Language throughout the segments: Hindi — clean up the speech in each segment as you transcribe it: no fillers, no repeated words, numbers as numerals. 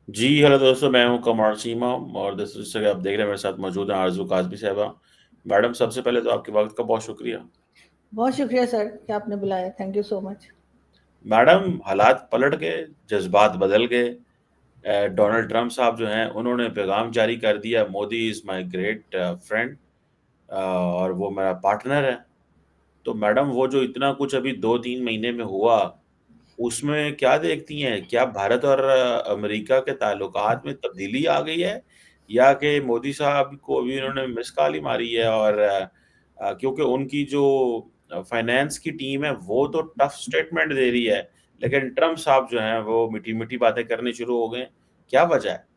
जी हेलो दोस्तों, मैं हूं कमर सीमा और दोस्तों जैसे कि आप देख रहे हैं मेरे साथ मौजूद हैं आरजू काजमी साहबा। मैडम, सबसे पहले तो आपके वक्त का बहुत शुक्रिया। बहुत शुक्रिया सर कि आपने बुलाया। Thank you so much. Madam, हालात पलट गए, जज्बात बदल गए। डोनाल्ड ट्रंप साहब जो हैं उन्होंने पैगाम जारी कर दिया, Modi is my great friend और वो मेरा पार्टनर है। तो मैडम, वो जो इतना कुछ अभी 2-3 महीने में हुआ, उसमें क्या देखती हैं? क्या भारत और अमेरिका के ताल्लुकात में तब्दीली आ गई है, या कि मोदी साहब को भी उन्होंने मिस कॉल ही मारी है? और क्योंकि उनकी जो फाइनेंस की टीम है वो तो टफ स्टेटमेंट दे रही है, लेकिन ट्रम्प साहब जो हैं वो मीठी मीठी बातें करनी शुरू हो गए। क्या वजह है?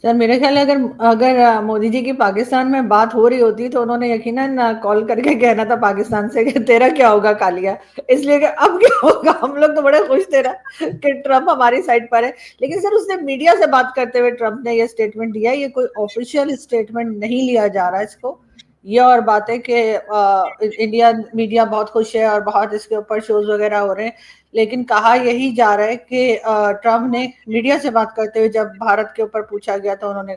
सर मेरे ख्याल है अगर अगर मोदी जी की पाकिस्तान में बात हो रही होती तो उन्होंने यकीनन कॉल करके कहना था पाकिस्तान से कि तेरा क्या होगा कालिया। इसलिए कि अब क्या होगा, हम लोग तो बड़े खुश थे ना कि ट्रम्प हमारी साइड पर है। लेकिन सर उसने मीडिया से बात करते हुए ट्रम्प ने ये स्टेटमेंट दिया है, ये कोई ऑफिशियल स्टेटमेंट नहीं लिया जा रहा है इसको। ये और बात है कि इंडिया मीडिया बहुत खुश है और बहुत इसके ऊपर शोज वगैरह हो रहे हैं। लेकिन कहा यही जा रहा है कि ट्रम्प ने मीडिया से बात करते हुए जब भारत के ऊपर पूछा गया तो उन्होंने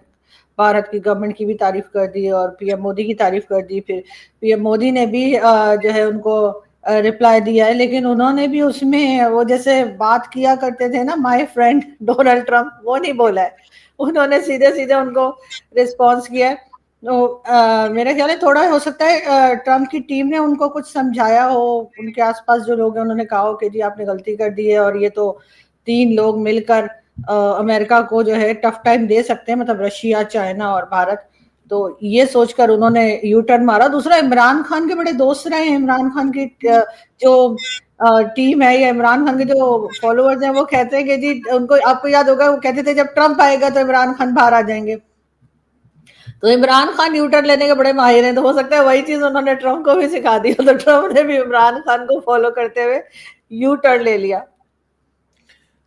भारत की गवर्नमेंट की भी तारीफ कर दी और पीएम मोदी की तारीफ कर दी। फिर पीएम मोदी ने भी जो है उनको रिप्लाई दिया है, लेकिन उन्होंने भी उसमें वो जैसे बात किया करते थे ना माय फ्रेंड डोनाल्ड ट्रम्प, वो नहीं बोला है। उन्होंने सीधे सीधे उनको रिस्पॉन्स किया है। तो मेरा ख्याल है थोड़ा हो सकता है ट्रम्प की टीम ने उनको कुछ समझाया हो। उनके आसपास जो लोग हैं उन्होंने कहा हो कि जी आपने गलती कर दी है और ये तो तीन लोग मिलकर अमेरिका को जो है टफ टाइम दे सकते हैं, मतलब रशिया, चाइना और भारत। तो ये सोचकर उन्होंने यू टर्न मारा। दूसरा, इमरान खान के बड़े दोस्त रहे हैं। इमरान खान की जो टीम है या इमरान खान के जो फॉलोअर्स हैं वो कहते हैं कि जी उनको, आपको याद होगा वो कहते थे जब ट्रम्प आएगा तो इमरान खान बाहर आ जाएंगे। तो इमरान खान यू टर्न लेने के बड़े माहिर हैं, तो हो सकता है वही चीज उन्होंने ट्रम्प को भी सिखा दी हो, तो ट्रम्प ने भी इमरान खान को फॉलो करते हुए यू टर्न ले लिया।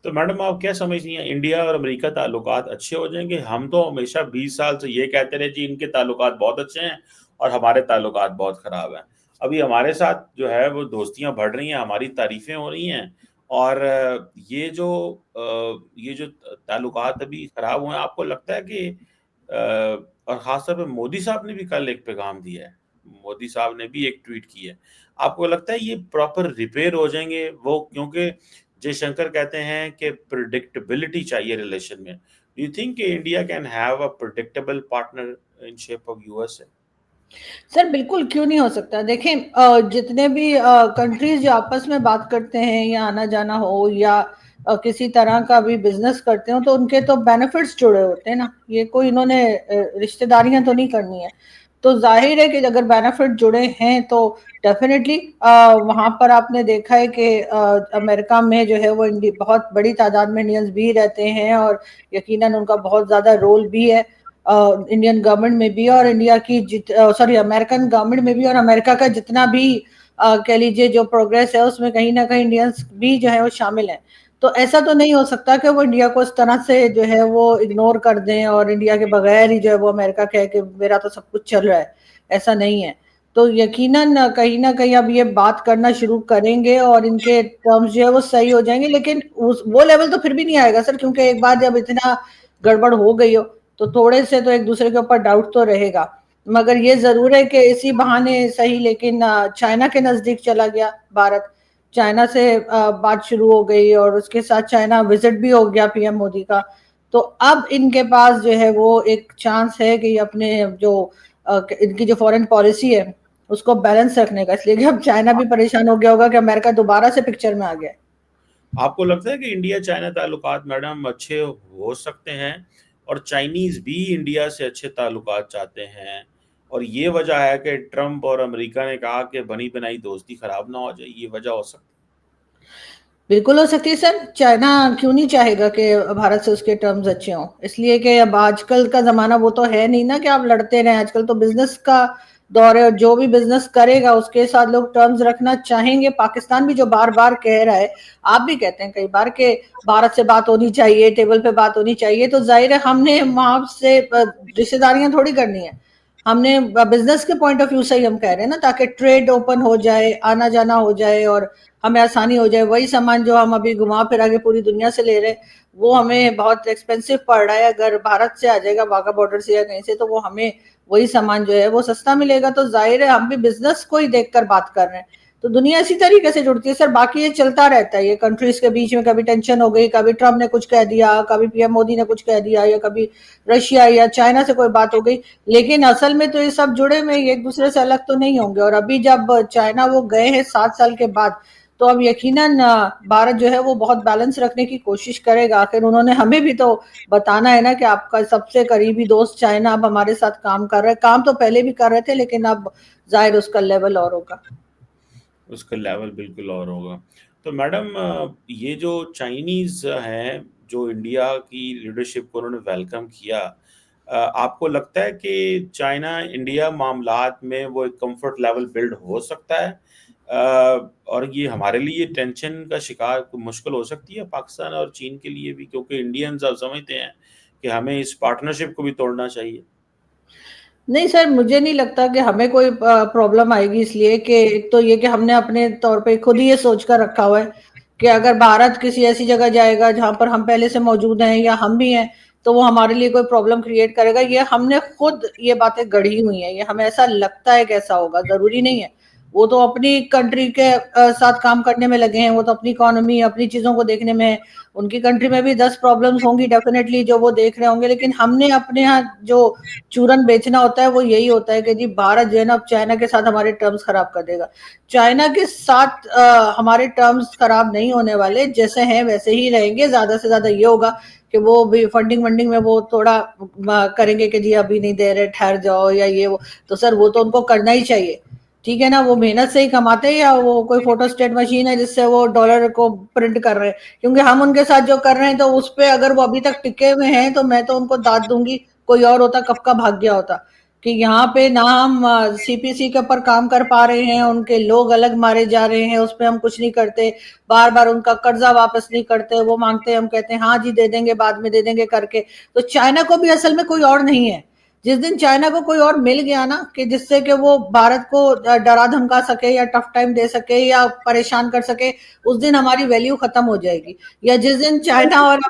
तो मैडम, आप क्या समझती हैं, इंडिया और अमेरिका ताल्लुकात अच्छे हो जाएंगे? हम तो हमेशा 20 साल से ये कहते रहे जी इनके ताल्लुकात बहुत अच्छे हैं और हमारे ताल्लुकात बहुत खराब हैं। अभी हमारे साथ जो है वो दोस्तियां बढ़ रही हैं, हमारी तारीफें हो रही हैं। और ये जो ताल्लुकात अभी खराब हुए हैं, आपको लगता है कि और खासतौर पे मोदी साहब ने भी कल एक पैगाम दिया है, मोदी साहब ने भी एक ट्वीट की है, आपको लगता है ये प्रॉपर रिपेयर हो जाएंगे वो? क्योंकि जयशंकर कहते हैं कि प्रिडिक्टेबिलिटी चाहिए रिलेशन में। Do you think India can have a predictable partner in shape of USA? Sir बिल्कुल, क्यों नहीं हो सकता। देखें जितने भी कंट्रीज जो आपस में बात करते हैं या आना जाना हो या किसी तरह का भी बिजनेस करते हो तो उनके तो बेनिफिट्स जुड़े होते हैं ना। ये कोई इन्होंने रिश्तेदारियां तो नहीं करनी है। तो जाहिर है कि अगर बेनिफिट जुड़े हैं तो डेफिनेटली वहां पर आपने देखा है कि अमेरिका में जो है वो बहुत बड़ी तादाद में इंडियंस भी रहते हैं और यकीनन उनका बहुत ज्यादा रोल भी है इंडियन गवर्नमेंट में भी और इंडिया की सॉरी अमेरिकन गवर्नमेंट में भी। और अमेरिका का जितना भी कह लीजिए जो प्रोग्रेस है उसमें कहीं ना कहीं इंडियंस भी जो है वो शामिल हैं। तो ऐसा तो नहीं हो सकता कि वो इंडिया को इस तरह से जो है वो इग्नोर कर दें और इंडिया के बगैर ही जो है वो अमेरिका कहे कि मेरा तो सब कुछ चल रहा है। ऐसा नहीं है। तो यकीनन कहीं ना कहीं अब ये बात करना शुरू करेंगे और इनके टर्म्स जो है वो सही हो जाएंगे, लेकिन उस वो लेवल तो फिर भी नहीं आएगा सर, क्योंकि एक बार जब इतना गड़बड़ हो गई हो तो थोड़े से तो एक दूसरे के ऊपर डाउट तो रहेगा। मगर ये जरूर है कि इसी बहाने सही, लेकिन चाइना के नजदीक चला गया भारत। चाइना से बात शुरू हो गई और उसके साथ चाइना विजिट भी हो गया पीएम मोदी का। तो अब इनके पास जो है वो एक चांस है कि अपने जो इनकी जो फॉरेन पॉलिसी है उसको बैलेंस रखने का। इसलिए कि अब चाइना भी परेशान हो गया होगा कि अमेरिका दोबारा से पिक्चर में आ गया है। आपको लगता है कि इंडिया चाइना ताल्लुकात मैडम अच्छे हो सकते हैं, और चाइनीज भी इंडिया से अच्छे ताल्लुकात चाहते हैं? और ये वजह है कि ट्रम्प और अमेरिका ने कहा कि बनी बनाई दोस्ती खराब ना हो जाए, ये वजह हो सकती बिल्कुल हो सकती है सर। चाइना क्यों नहीं चाहेगा कि भारत से उसके टर्म्स अच्छे हों। इसलिए कि अब आजकल का जमाना वो तो है नहीं ना कि आप लड़ते रहें। आजकल तो बिजनेस का दौर है और जो भी बिजनेस करेगा उसके साथ लोग टर्म्स रखना चाहेंगे। पाकिस्तान भी जो बार बार कह रहा है, आप भी कहते हैं कई बार कि भारत से बात होनी चाहिए, टेबल पे बात होनी चाहिए, तो जाहिर है हमने वहां से रिश्तेदारियां थोड़ी करनी है। हमने बिजनेस के पॉइंट ऑफ व्यू से ही हम कह रहे हैं ना, ताकि ट्रेड ओपन हो जाए, आना जाना हो जाए और हमें आसानी हो जाए। वही सामान जो हम अभी घुमा फिरा के पूरी दुनिया से ले रहे हैं, वो हमें बहुत एक्सपेंसिव पड़ रहा है। अगर भारत से आ जाएगा वाघा बॉर्डर से या कहीं से, तो वो हमें वही सामान जो है वो सस्ता मिलेगा। तो जाहिर है हम भी बिजनेस को ही देखकर बात कर रहे हैं। तो दुनिया इसी तरीके से जुड़ती है सर। बाकी ये चलता रहता है, ये कंट्रीज के बीच में कभी टेंशन हो गई, कभी ट्रम्प ने कुछ कह दिया, कभी पीएम मोदी ने कुछ कह दिया, या कभी रशिया या चाइना से कोई बात हो गई। लेकिन असल में तो ये सब जुड़े में एक दूसरे से अलग तो नहीं होंगे। और अभी जब चाइना वो गए हैं 7 साल के बाद, तो अब यकीनन भारत जो है वो बहुत बैलेंस रखने की कोशिश करेगा। आखिर उन्होंने हमें भी तो बताना है ना कि आपका सबसे करीबी दोस्त चाइना अब हमारे साथ काम कर रहा है। काम तो पहले भी कर रहे थे, लेकिन अब जाहिर उसका लेवल और होगा। उसका लेवल बिल्कुल और होगा। तो मैडम, ये जो चाइनीज़ हैं, जो इंडिया की लीडरशिप को उन्होंने वेलकम किया, आपको लगता है कि चाइना इंडिया मामलात में वो एक कंफर्ट लेवल बिल्ड हो सकता है? और ये हमारे लिए टेंशन का शिकार मुश्किल हो सकती है पाकिस्तान और चीन के लिए भी, क्योंकि इंडियंस अब समझते हैं कि हमें इस पार्टनरशिप को भी तोड़ना चाहिए। नहीं सर, मुझे नहीं लगता कि हमें कोई प्रॉब्लम आएगी, इसलिए कि एक तो ये कि हमने अपने तौर पे खुद ही ये सोच कर रखा हुआ है कि अगर भारत किसी ऐसी जगह जाएगा जहां पर हम पहले से मौजूद हैं या हम भी हैं, तो वो हमारे लिए कोई प्रॉब्लम क्रिएट करेगा। ये हमने खुद ये बातें गढ़ी हुई हैं, ये हमें ऐसा लगता है कि ऐसा होगा, जरूरी नहीं है। वो तो अपनी कंट्री के साथ काम करने में लगे हैं, वो तो अपनी इकोनॉमी, अपनी चीजों को देखने में है। उनकी कंट्री में भी 10 प्रॉब्लम्स होंगी डेफिनेटली, जो वो देख रहे होंगे। लेकिन हमने अपने यहाँ जो चूरन बेचना होता है वो यही होता है कि जी भारत जो है ना अब चाइना के साथ हमारे टर्म्स खराब कर देगा। चाइना के साथ हमारे टर्म्स खराब नहीं होने वाले, जैसे हैं वैसे ही रहेंगे। ज्यादा से ज्यादा ये होगा कि वो भी फंडिंग वंडिंग में वो थोड़ा करेंगे कि जी अभी नहीं दे रहे, ठहर जाओ, या ये वो। तो सर वो तो उनको करना ही चाहिए, ठीक है ना। वो मेहनत से ही कमाते हैं, या वो कोई फोटोस्टेट मशीन है जिससे वो डॉलर को प्रिंट कर रहे हैं? क्योंकि हम उनके साथ जो कर रहे हैं, तो उस पे अगर वो अभी तक टिके हुए हैं तो मैं तो उनको दाद दूंगी। कोई और होता कब का भाग गया होता। कि यहाँ पे ना हम सीपीसी के ऊपर काम कर पा रहे हैं, उनके लोग अलग मारे जा रहे हैं, उस पर हम कुछ नहीं करते। बार बार उनका कर्जा वापस नहीं करते, वो मांगते हैं, हम कहते हैं हाँ जी दे देंगे, बाद में दे देंगे करके। तो चाइना को भी असल में कोई और नहीं है। जिस दिन चाइना को कोई और मिल गया ना, कि जिससे कि वो भारत को डरा धमका सके या टफ टाइम दे सके या परेशान कर सके, उस दिन हमारी वैल्यू खत्म हो जाएगी। या जिस दिन चाइना और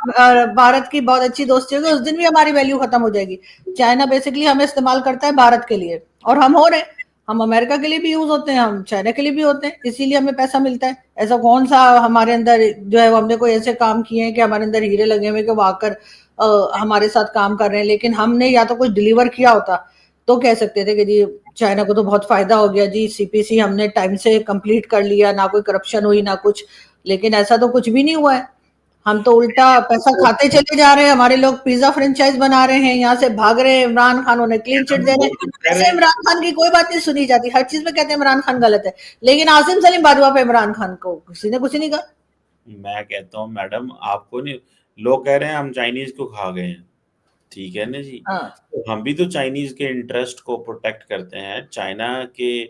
भारत की बहुत अच्छी दोस्ती होगी, उस दिन भी हमारी वैल्यू खत्म हो जाएगी। चाइना बेसिकली हमें इस्तेमाल करता है भारत के लिए, और हम हो रहे हैं। हम अमेरिका के लिए भी यूज होते हैं, हम चाइना के लिए भी होते हैं, इसीलिए हमें पैसा मिलता है। ऐसा कौन सा हमारे अंदर जो है, हमने कोई ऐसे काम किए हैं कि हमारे अंदर हीरे लगे हुए कि वो आकर हमारे साथ काम कर रहे हैं। लेकिन हमने या तो कुछ डिलीवर किया होता तो कह सकते थे कि जी चाइना को तो बहुत फायदा हो गया जी, सीपीसी हमने टाइम से कंप्लीट कर लिया, ना कोई करप्शन हुई ना कुछ। लेकिन ऐसा तो कुछ भी नहीं हुआ है। हम तो उल्टा पैसा खाते चले जा रहे हैं। हमारे लोग पिज्जा फ्रेंचाइज बना रहे हैं, यहाँ से भाग रहे हैं। इमरान खान उन्हें क्लीन चिट दे रहे वो हैं। तो कह रहे ऐसे इमरान खान की कोई बात नहीं सुनी जाती, हर चीज में कहते हैं इमरान खान गलत है। लेकिन आसिम सलीम बाजवा पे इमरान खान को किसी ने कुछ नहीं कहा। मैं कहता हूँ मैडम, आपको नहीं, लोग कह रहे हैं हम चाइनीज को खा गए हैं, ठीक है ना जी। हाँ, तो हम भी तो चाइनीज के इंटरेस्ट को प्रोटेक्ट करते हैं, चाइना के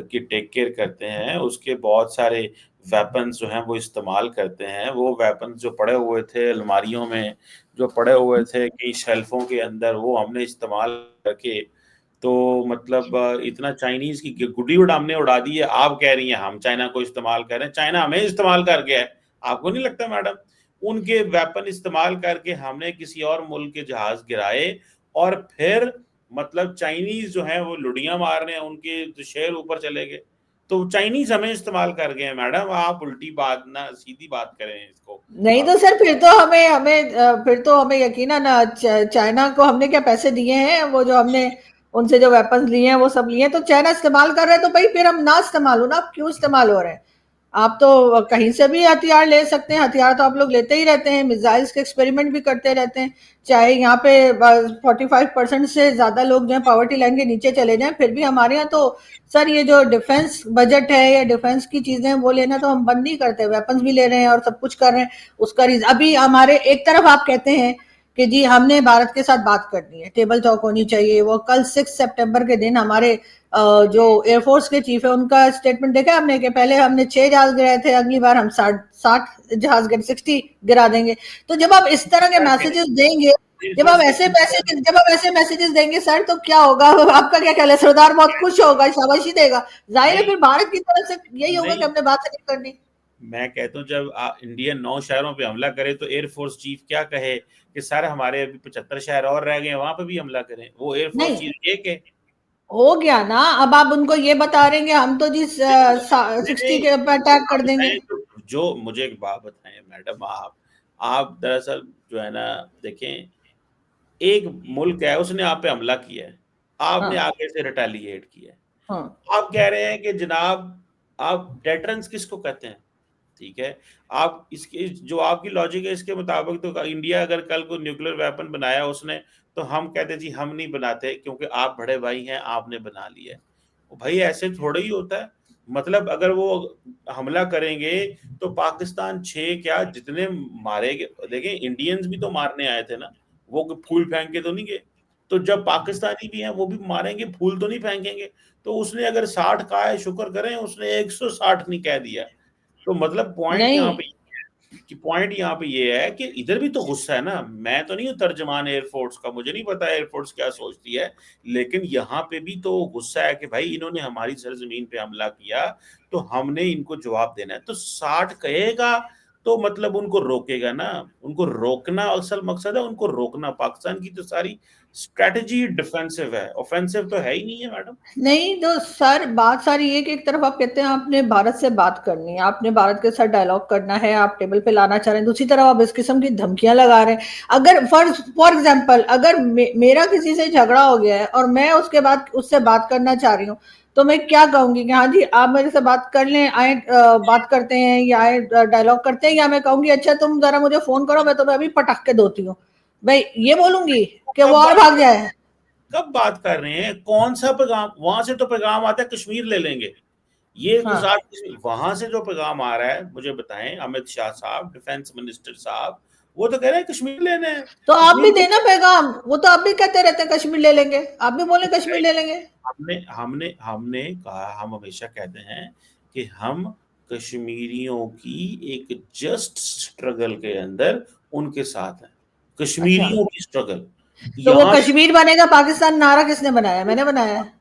की टेक केयर करते हैं, उसके बहुत सारे वेपन्स जो हैं वो इस्तेमाल करते हैं। वो वेपन्स जो पड़े हुए थे अलमारियों में, जो पड़े हुए थे कई शेल्फों के अंदर, वो हमने इस्तेमाल करके, तो मतलब इतना चाइनीज की गुड्डी उड़ हमने उड़ा दी है। आप कह रही हैं हम चाइना को इस्तेमाल कर रहे हैं, चाइना हमें इस्तेमाल कर गया है। आपको नहीं लगता मैडम, उनके वेपन इस्तेमाल करके हमने किसी और मुल्क के जहाज गिराए, और फिर मतलब चाइनीज जो है वो लुड़ियां मार रहे हैं, उनके तो शेर ऊपर चले गए। तो चाइनीज हमें इस्तेमाल कर गए हैं मैडम, आप उल्टी बात ना सीधी बात करें इसको। नहीं तो आप सर फिर तो हमें हमें फिर तो हमें यकीनन चाइना को हमने क्या पैसे दिए हैं? वो जो हमने उनसे जो वेपन्स लिए हैं वो सब लिए हैं, तो चाइना इस्तेमाल कर रहे हैं, तो भाई फिर हम ना इस्तेमाल हो ना। आप क्यों इस्तेमाल हो रहे हैं? आप तो कहीं से भी हथियार ले सकते हैं। हथियार तो आप लोग लेते ही रहते हैं, मिसाइल्स के एक्सपेरिमेंट भी करते रहते हैं। चाहे यहाँ पे 45% से ज्यादा लोग जो है पॉवर्टी लाइन के नीचे चले जाएं, फिर भी हमारे यहाँ तो सर ये जो डिफेंस बजट है या डिफेंस की चीजें वो लेना तो हम बंद नहीं करते। वेपन्स भी ले रहे हैं और सब कुछ कर रहे हैं। उसका रीजन अभी हमारे एक तरफ आप कहते हैं कि जी हमने भारत के साथ बात करनी है, टेबल टॉक होनी चाहिए। वो कल 6 सितंबर के दिन हमारे जो एयरफोर्स के चीफ है उनका स्टेटमेंट देखा हमने कि पहले हमने 6 जहाज गिराए थे, अगली बार हम 60 जहाज 60 गिरा देंगे। तो जब आप इस तरह के मैसेजेस देंगे एयरफोर्स जब आप ऐसे मैसेजेस देंगे सर तो क्या होगा? आपका क्या ख्याल है? सरदार बहुत खुश होगा, शाबाशी देगा। जाहिर है नहीं फिर भारत की तरफ से यही होगा कि नहीं, हमने बात नहीं करनी। मैं कहता हूँ जब इंडिया 9 शहरों पे हमला करे तो एयरफोर्स चीफ क्या कहे कि सर हमारे अभी 75 शहर और रह गए, वहां पे भी हमला करें। वो एयरफोर्स नहीं, चीफ एक है। हो गया ना। अब आप उनको ये बता रहे हैं कि हम तो जी नहीं 60 नहीं, के ऊपर मुझे एक अटैक बात कर देंगे। बताएं तो, जो मुझे एक बात बताएं मैडम, आप दरअसल जो है ना, देखें, एक मुल्क है उसने आप पे हमला किया है, आपने हाँ, आगे से रिटेलिएट किया है। हाँ, आप कह रहे हैं कि जनाब, आप डेटरेंस किसको कहते हैं? ठीक है, आप इसके जो आपकी लॉजिक है इसके मुताबिक तो इंडिया अगर कल को न्यूक्लियर वेपन बनाया उसने, तो हम कहते जी हम नहीं बनाते क्योंकि आप बड़े भाई हैं, आपने बना लिया है। भाई ऐसे थोड़ा ही होता है। मतलब अगर वो हमला करेंगे तो पाकिस्तान 6 क्या जितने मारेंगे, देखें इंडियंस भी तो मारने आए थे ना, वो फूल फेंक के तो नहीं गए। तो जब पाकिस्तानी भी हैं वो भी मारेंगे, फूल तो नहीं फेंकेंगे। तो उसने अगर 60 कहा है, शुक्र करें उसने 160 नहीं कह दिया। तो मतलब नहीं, पॉइंट यहाँ पे ये है कि इधर भी तो गुस्सा है ना। मैं तो नहीं हूँ तर्जमान एयरफोर्स का, मुझे नहीं पता एयरफोर्स क्या सोचती है, लेकिन यहाँ पे भी तो गुस्सा है कि भाई इन्होंने हमारी सरजमीन पे हमला किया, तो हमने इनको जवाब देना है। तो 60 कहेगा तो मतलब उनको रोकेगा ना, उनको रोकना असल मकसद है, उनको रोकना। पाकिस्तान की तो सारी स्ट्रेटेजी डिफेंसिव है, ऑफेंसिव तो है ही नहीं है मैडम। नहीं तो सर बात सारी ये कि एक तरफ आप कहते हैं आपने भारत से बात करनी है, आपने भारत के साथ डायलॉग करना है, आप टेबल पे लाना चाह रहे हैं, दूसरी तरफ आप इस किस्म की धमकियां लगा रहे हैं। अगर फॉर एग्जाम्पल अगर मेरा किसी से झगड़ा हो गया है और मैं उसके बाद उससे बात करना चाह रही हूँ, तो मैं क्या कहूंगी कि हाँ जी आप मेरे से बात कर लें, आए बात करते हैं या आए डायलॉग करते हैं, या मैं कहूंगी अच्छा तुम जरा मुझे फोन करो मैं तुम्हें अभी पटक के धोती हूँ। भाई ये बोलूंगी कि वो कब और बात भाग जाए। कब बात कर रहे हैं? कौन सा पैगाम वहां से? तो पैगाम आता है कश्मीर ले लेंगे। ये हाँ, गुजरात वहां से जो पैगाम आ रहा है मुझे बताएं, अमित शाह साहब, डिफेंस मिनिस्टर साहब, वो तो कह रहे हैं कश्मीर लेने हैं। तो आप भी कश्मीर देना पैगाम। वो तो आप भी कहते रहते हैं कश्मीर ले लेंगे, आप भी बोले कश्मीर भाई, ले लेंगे। हमने हमने हमने कहा, हम हमेशा कहते हैं कि हम कश्मीरियों की एक जस्ट स्ट्रगल के अंदर उनके साथ हैं। अच्छा, कश्मीरियों की स्ट्रगल तो वो यहाँ कश्मीर बनेगा पाकिस्तान नारा किसने बनाया? मैंने बनाया है।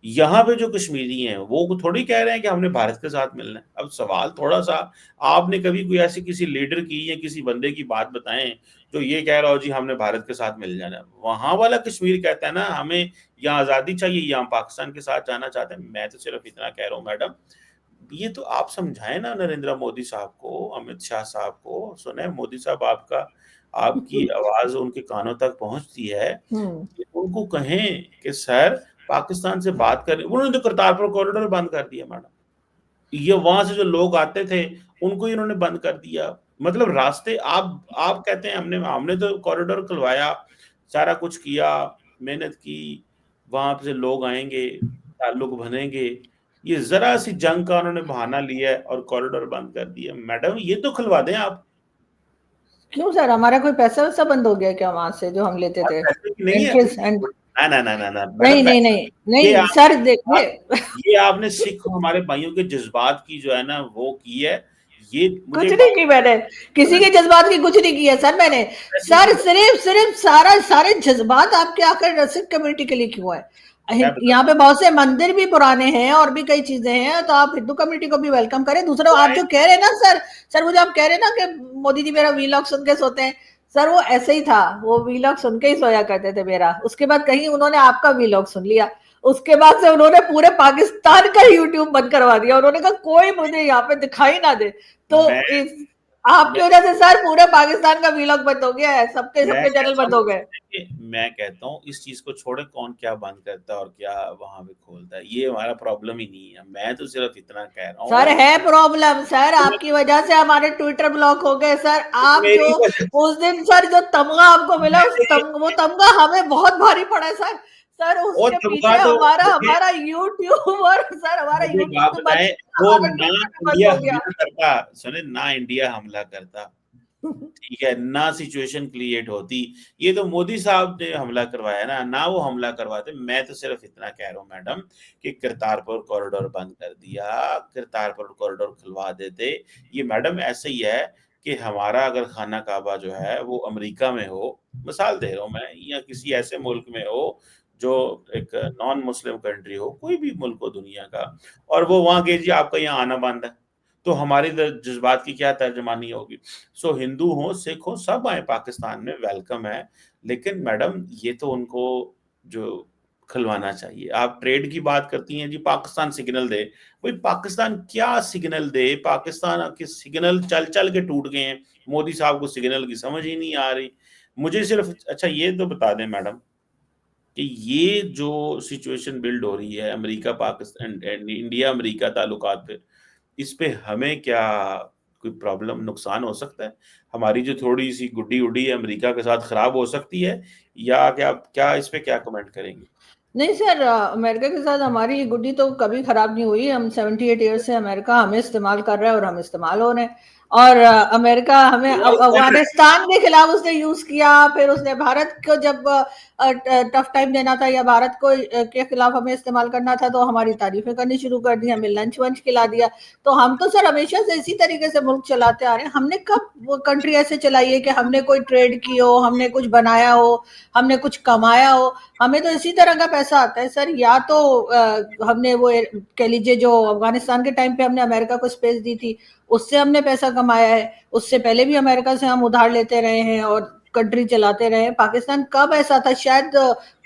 यहाँ पे जो कश्मीरी हैं वो थोड़ी कह रहे हैं कि हमने भारत के साथ मिलना है। अब सवाल थोड़ा सा, आपने कभी कोई ऐसी किसी लीडर की या किसी बंदे की बात बताएं जो ये कह रहा हो जी हमने भारत के साथ मिल जाना है? वहां वाला कश्मीर कहता है ना हमें यहाँ आजादी चाहिए, यहाँ पाकिस्तान के साथ जाना चाहते हैं। मैं तो सिर्फ इतना कह रहा हूँ मैडम, ये तो आप समझाएं ना नरेंद्र मोदी साहब को, अमित शाह साहब को। सुने मोदी साहब, आपका आपकी आवाज उनके कानों तक पहुंचती है, हम्म। उनको कहें कि सर पाकिस्तान से बात करें। उन्होंने तो करतारपुर कॉरिडोर बंद कर दिया मैडम। ये वहां से जो लोग आते थे उनको इन्होंने बंद कर दिया। मतलब रास्ते, आप कहते हैं हमने हमने तो कॉरिडोर खुलवाया, सारा कुछ किया, मेहनत की, वहां से लोग आएंगे, ताल्लुक बनेंगे। ये जरा सी जंग का उन्होंने बहाना लिया है और कॉरिडोर बंद कर दिया। मैडम ये तो खुलवा दें आप। क्यों सर, हमारा कोई पैसा वैसा बंद हो गया क्या वहां से जो हम लेते और थे? पैसे की नहीं है, इंटरेस्ट एंड ना ना ना ना ना मैडम, नहीं, नहीं, नहीं, ये नहीं सर देखिए। ये आपने सिख हमारे भाइयों के जज्बात की जो है ना वो की है। ये मुझे कुछ एक नहीं की मैंने, किसी बात, के जज्बात की कुछ नहीं किया सर मैंने। पैसे सर की सिर्फ सिर्फ सारे जज्बात आपके आकर सिख कम्युनिटी के लिए क्यों है? मैं यहाँ बताता पे बहुत से मंदिर भी पुराने हैं और भी कई चीजें हैं, तो आप हिंदू कम्युनिटी को भी वेलकम करें। दूसरा हूँ आप जो कह रहे हैं ना सर, सर मुझे आप कह रहे हैं ना कि मोदी जी मेरा वीलॉग सुन के सोते हैं, सर वो ऐसे ही था, वो वीलॉग सुन के ही सोया करते थे मेरा। उसके बाद कहीं उन्होंने आपका वीलॉग सुन लिया, उसके बाद से उन्होंने पूरे पाकिस्तान का यूट्यूब बंद करवा दिया। उन्होंने कहा कोई मुझे यहाँ पे दिखाई ना दे। तो मैं इस आपकी मैं वजह से सर पूरे पाकिस्तान का वीलॉग बंद हो गया है, सबके मैं सबके चैनल कहता बंद हो हूँ गए। मैं कहता हूँ इस चीज को छोड़े, कौन क्या बंद करता है और क्या वहां पे खोलता है, ये हमारा प्रॉब्लम ही नहीं है। मैं तो सिर्फ इतना कह रहा सर हूँ है प्रॉब्लम सर, कि आपकी वजह से हमारे ट्विटर ब्लॉक हो गए सर। आप जो मेरी वजह से, उस दिन सर जो तमगा आपको मिला, मैंने वो तमगा हमें बहुत भारी पड़ा है सर। सर वो उसके तबका पीछे तो हमारा देखिए, हमारा यूट्यूब और सर हमारा मुझे एक यूट्यूब बात भी बंद बताएं, हो गया, वो हमारा ना ट्विटर भी बंद इंडिया हो गया। हमला करता, सुने, ना इंडिया हमला करता, ठीक है, ना सिचुएशन क्रिएट होती, ये तो मोदी साहब ने हमला करवाया ना, ना वो हमला करवाते। मैं तो सिर्फ इतना कह रहा हूँ मैडम कि करतारपुर कॉरिडोर बंद कर दिया, करतारपुर कॉरिडोर खुलवा देते। ये मैडम ऐसे ही है, कि हमारा अगर खाना काबा जो है वो अमेरिका में हो, मिसाल दे रहा हूँ मैं, या किसी ऐसे मुल्क में हो जो एक नॉन मुस्लिम कंट्री हो, कोई भी मुल्क हो दुनिया का, और वो वहां कहे जी आपका यहाँ आना बंद है, तो हमारी जज्बात की क्या तर्जमानी होगी? सो हिंदू हो सिख हो सब आए पाकिस्तान में, वेलकम है। लेकिन मैडम ये तो उनको जो खुलवाना चाहिए। आप ट्रेड की बात करती हैं जी, पाकिस्तान सिग्नल दे, भाई पाकिस्तान क्या सिग्नल दे? पाकिस्तान के सिग्नल चल चल के टूट गए हैं, मोदी साहब को सिग्नल की समझ ही नहीं आ रही। मुझे सिर्फ अच्छा ये तो बता दें मैडम कि ये जो सिचुएशन बिल्ड हो रही है अमेरिका पाकिस्तान इंडिया अमेरिका ताल्लुकात पे, इस पे हमें क्या कोई प्रॉब्लम नुकसान हो सकता है? हमारी जो थोड़ी सी गुड्डी उड्डी है अमेरिका के साथ खराब हो सकती है, या क्या क्या इस पे क्या कमेंट करेंगे? नहीं सर, अमेरिका के साथ हमारी गुड्डी तो कभी खराब नहीं हुई। हम 78 ईयर से अमेरिका हमें इस्तेमाल कर रहा है और हम इस्तेमाल हो रहे हैं। और अमेरिका हमें अफगानिस्तान के खिलाफ उसने यूज किया, फिर उसने भारत को जब टफ टाइम देना था या भारत को के खिलाफ हमें इस्तेमाल करना था तो हमारी तारीफें करनी शुरू कर दी, हमें लंच वंच खिला दिया। तो हम तो सर हमेशा से इसी तरीके से मुल्क चलाते आ रहे हैं। हमने कब वो कंट्री ऐसे चलाई है कि हमने कोई ट्रेड की हो, हमने कुछ बनाया हो, हमने कुछ कमाया हो? हमें तो इसी तरह का पैसा आता है सर। या तो हमने वो कह लीजिए जो अफगानिस्तान के टाइम पे हमने अमेरिका को स्पेस दी थी, उससे हमने पैसा कमाया है। उससे पहले भी अमेरिका से हम उधार लेते रहे हैं और कंट्री चलाते रहे हैं। पाकिस्तान कब ऐसा था? शायद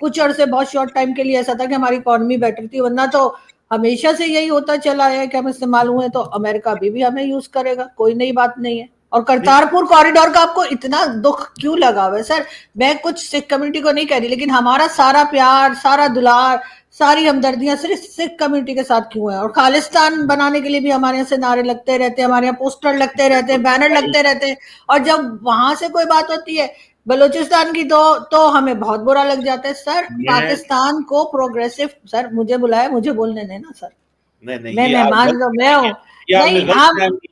कुछ अरसे, बहुत शॉर्ट टाइम के लिए ऐसा था कि हमारी इकोनॉमी बेटर थी, वरना तो हमेशा से यही होता चला है कि हम इस्तेमाल हुए। तो अमेरिका अभी भी हमें यूज करेगा, कोई नई बात नहीं है। और नहीं करतारपुर कॉरिडोर का आपको इतना दुख क्यों लगा हुआ है सर? मैं कुछ सिख कम्युनिटी को नहीं कह रही, लेकिन हमारा सारा प्यार, सारा दुलार, सारी हमदर्दियां सिर्फ सिख कम्युनिटी के साथ क्यों है? और खालिस्तान बनाने के लिए भी हमारे यहाँ से नारे लगते रहते हैं, हमारे यहाँ पोस्टर लगते रहते हैं, बैनर लगते रहते हैं। और जब वहां से कोई बात होती है बलूचिस्तान की तो हमें बहुत बुरा लग जाता है सर। मैं पाकिस्तान को प्रोग्रेसिव, सर मुझे बुलाया, मुझे बोलने देना सर। नहीं नहीं, मैं ये आप मेहमान गलत जो मैं फहमी हूँ। है, ये आपने नहीं, गलत हम फहमी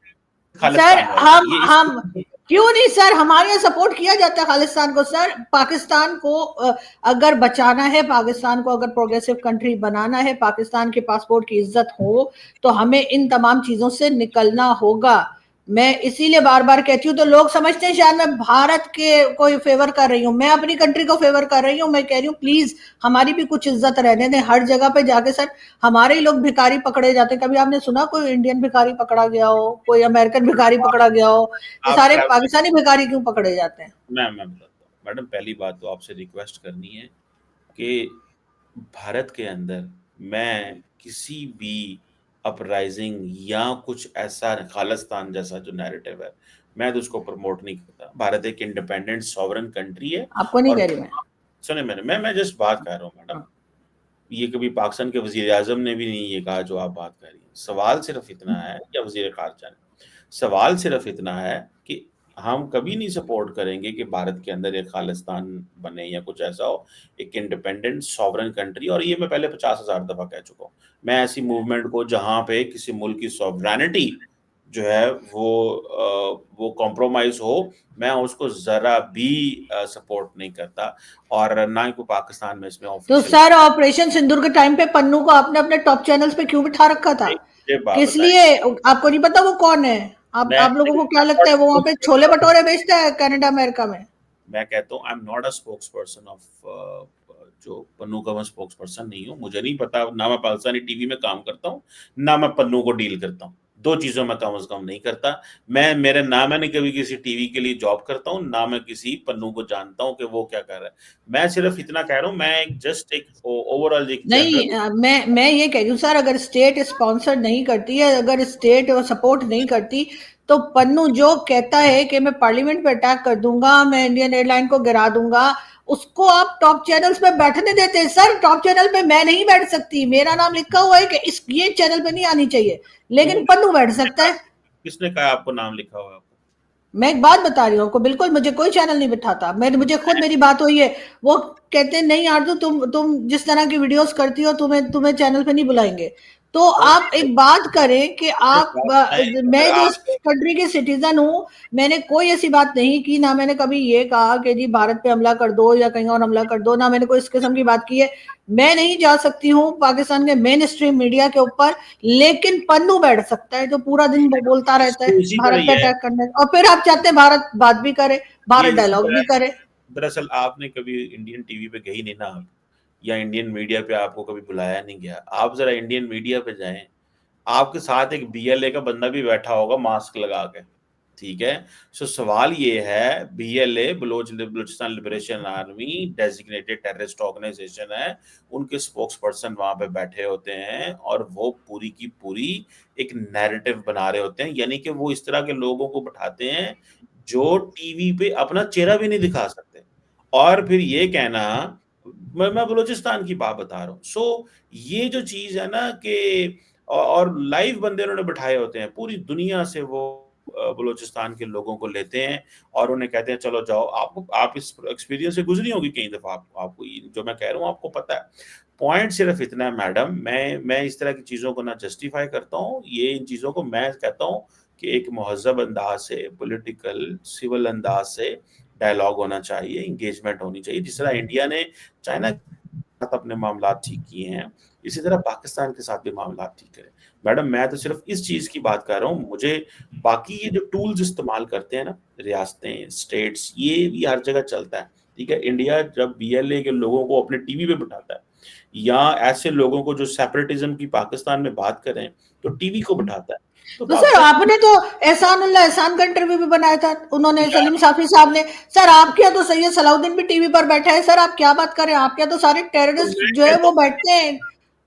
सर, खालिस्तान वाली हम ये हम इसको क्यों नहीं सर? हमारे यहाँ सपोर्ट किया जाता है खालिस्तान को सर। पाकिस्तान को अगर बचाना है, पाकिस्तान को अगर प्रोग्रेसिव कंट्री बनाना है, पाकिस्तान के पासपोर्ट की इज्जत हो, तो हमें इन तमाम चीजों से निकलना होगा। मैं इसीलिए बार बार कहती हूँ। तो लोग समझते हैं शायद मैं भारत के कोई फेवर कर रही हूँ, मैं अपनी कंट्री को फेवर कर रही हूँ। मैं कह रही हूँ प्लीज हमारी भी कुछ इज्जत रहने दें। हर जगह पे जाके सर हमारे ही लोग भिखारी पकड़े जाते हैं। कभी आपने सुना कोई इंडियन भिखारी पकड़ा गया हो, कोई अमेरिकन भिखारी पकड़ा गया हो? ये आप सारे ट्रैवल पाकिस्तानी भिखारी क्यों पकड़े जाते हैं? मैं बताता हूँ मैडम। पहली बात तो आपसे रिक्वेस्ट करनी है कि भारत के अंदर मैं किसी भी अपराइजिंग या कुछ ऐसा खालिस्तान जैसा जो नैरेटिव है, मैं तो उसको प्रमोट नहीं करता। भारत एक इंडिपेंडेंट सॉवरन कंट्री है। आपको नहीं और कह रही मैं। सुने मैंने मैं जस्ट बात कर रहा हूँ मैडम। हाँ। ये कभी पाकिस्तान के वजीर आजम ने भी नहीं ये कहा जो आप बात कर रही हैं। सवाल सिर्फ इतना है, या वजीर खारजा ने, सवाल सिर्फ इतना है कि हम कभी नहीं सपोर्ट करेंगे कि भारत के अंदर एक खालिस्तान बने या कुछ ऐसा हो, एक इंडिपेंडेंट सॉवरन कंट्री। और ये मैं पहले 50,000 दफा कह चुका हूँ। मैं ऐसी मूवमेंट को जहां पे किसी मुल्क की सॉवरेनिटी जो है वो कॉम्प्रोमाइज हो, मैं उसको जरा भी सपोर्ट नहीं करता। और ना ही कोई पाकिस्तान में इसमें तो ऑफिशियल सर ऑपरेशन सिंदूर के टाइम पे पन्नू को आपने अपने टॉप चैनल्स पे क्यों बिठा रखा था? मुझे बात किस बताएं। लिए? आपको नहीं पता वो कौन है? आप लोगों को क्या लगता है वो वहां पे छोले भटोरे बेचता है कनाडा अमेरिका में? मैं कहता हूँ आई am not a spokes person of जो पन्नू का, मैं स्पोक्स पर्सन नहीं हूँ। मुझे नहीं पता, ना मैं पाकिस्तानी टीवी में काम करता हूँ, ना मैं पन्नू को डील करता हूँ। दो चीजों में कम से कम नहीं करता। मैं मेरे ना मैंने कभी किसी टीवी के लिए जॉब करता हूँ, ना मैं किसी पन्नू को जानता हूँ कि वो क्या कर रहा है। मैं सिर्फ इतना कह रहा हूँ, मैं एक जस्ट एक ओवरऑल एक नहीं, जनरल। मैं ये कह रही हूँ सर, अगर स्टेट स्पॉन्सर नहीं करती है, अगर स्टेट सपोर्ट नहीं करती, तो पन्नू जो कहता है कि मैं पार्लियामेंट पे अटैक कर दूंगा, मैं इंडियन एयरलाइन को गिरा दूंगा, उसको आप टॉप चैनल्स पे बैठने देते हैं सर। टॉप चैनल पे मैं नहीं बैठ सकती, मेरा नाम लिखा हुआ है कि इस ये चैनल पे नहीं आनी चाहिए, लेकिन पन्नू बैठ सकता है। किसने कहा आपको नाम लिखा हुआ है आपको? मैं एक बात बता रही हूँ आपको, बिल्कुल मुझे कोई चैनल नहीं बिठाता। मैं, मुझे खुद मेरी बात हुई है, वो कहते हैं नहीं यार, तो तुम जिस तरह की वीडियोस करती हो, तुम्हें तुम्हें चैनल पे नहीं बुलाएंगे। तो और आप एक बात करें कि एक आप बात बताएं, अगर मैं जो इस आपने कंट्री के सिटीजन हूँ, मैंने कोई ऐसी बात नहीं की, ना मैंने कभी ये कहा कि जी भारत पे हमला कर दो या कहीं और हमला कर दो, ना मैंने कोई इस किस्म की बात की है। मैं नहीं जा सकती हूँ पाकिस्तान के मेन स्ट्रीम मीडिया के ऊपर, लेकिन पन्नू बैठ सकता है जो पूरा दिन बोलता रहता है तो इसी तरह भारत ही पे है, अटैक करने, और फिर आप चाहते हैं भारत बात भी करे, ये भारत इसी डायलॉग तरह भी है। करे। दरअसल आपने कभी इंडियन टीवी पे गई नहीं ना आप, या इंडियन मीडिया पे आपको कभी बुलाया नहीं गया। आप जरा इंडियन मीडिया पे जाएं, आपके साथ एक बीएलए का बंदा भी बैठा होगा मास्क लगा के, ठीक है। सो सवाल ये है, BLA Balochistan liberation army designated terrorist organisation है, उनके स्पोक्स पर्सन वहां पे बैठे होते हैं और वो पूरी की पूरी एक नैरेटिव बना रहे होते हैं, यानी कि वो इस तरह के लोगों को बैठाते हैं जो टीवी पे अपना चेहरा भी नहीं दिखा सकते, और फिर ये कहना, मैं बलूचिस्तान की बात बता रहा हूँ। सो ये जो चीज है ना कि और लाइव बंदे उन्होंने बिठाए होते हैं पूरी दुनिया से, वो बलूचिस्तान के लोगों को लेते हैं और उन्हें कहते हैं चलो जाओ, आपको आप इस एक्सपीरियंस से गुजरी होगी कई दफा, आपको जो मैं कह रहा हूँ आपको पता है। पॉइंट सिर्फ इतना है मैडम, मैं इस तरह की चीजों को ना जस्टिफाई करता हूँ, ये इन चीजों को मैं कहता हूँ कि एक महजब अंदाज से, पॉलिटिकल सिविल अंदाज से डायलॉग होना चाहिए, इंगेजमेंट होनी चाहिए, जिस तरह इंडिया ने चाइना साथ अपने मामला ठीक किए हैं, इसी तरह पाकिस्तान के साथ भी मामला ठीक करें। मैडम मैं तो सिर्फ इस चीज की बात कर रहा हूँ, मुझे बाकी ये जो टूल्स इस्तेमाल करते हैं ना रियासतें, स्टेट्स, ये भी हर जगह चलता है, ठीक है। इंडिया जब बीएलए के लोगों को अपने टीवी पे बिठाता है, या ऐसे लोगों को जो सेपरेटिज्म की पाकिस्तान में बात करें तो टीवी को बिठाता है, तो तो सर पाकिस्तान आपने तो एहसानुल्लाह एहसान का इंटरव्यू भी बनाया था, उन्होंने सलीम साफी साहब ने। सर आपके यहाँ तो सैयद सलाउद्दीन भी टीवी पर बैठा है, सर आप क्या बात करें, आपके यहाँ तो सारे तो टेररिस्ट मैं जो है कहता वो हूँ, बैठते हैं।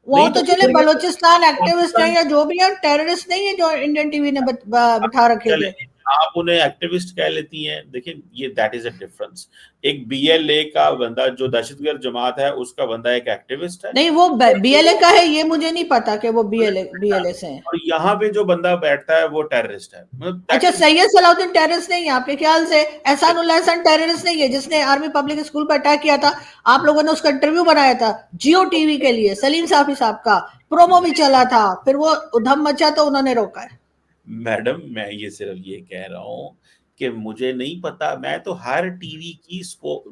वो नहीं तो तो चले उधर के बलूचिस्तान एक्टिविस्ट है पाकिस्तान या जो भी है, टेररिस्ट नहीं है जो इंडियन टीवी ने आप बिठा रखे चले, थे। आप उन्हें एक्टिविस्ट कह लेती हैं, देखिए ये दैट इज अ डिफरेंस। एक बीएलए का बंदा जो दहशतगर्द जमात है उसका बंदा एक एक्टिविस्ट है, नहीं वो और बीएलए का है, ये मुझे नहीं पता कि वो बीएलए से है। और यहाँ पे जो बंदा बैठता है वो टेररिस्ट है, मतलब दैट अच्छा इज। सैयद सलाउद्दीन टेररिस्ट नहीं है आपके ख्याल से? एहसानुल्लाह एहसान टेररिस्ट नहीं है जिसने आर्मी पब्लिक स्कूल पर अटैक किया था? आप लोगों ने उसका इंटरव्यू बनाया था जियो टीवी के लिए, सलीम साफी साहब का प्रोमो भी चला था, फिर वो उधम मचा तो उन्होंने रोका है। मैडम मैं ये सिर्फ ये कह रहा हूँ कि मुझे नहीं पता, मैं तो हर टीवी की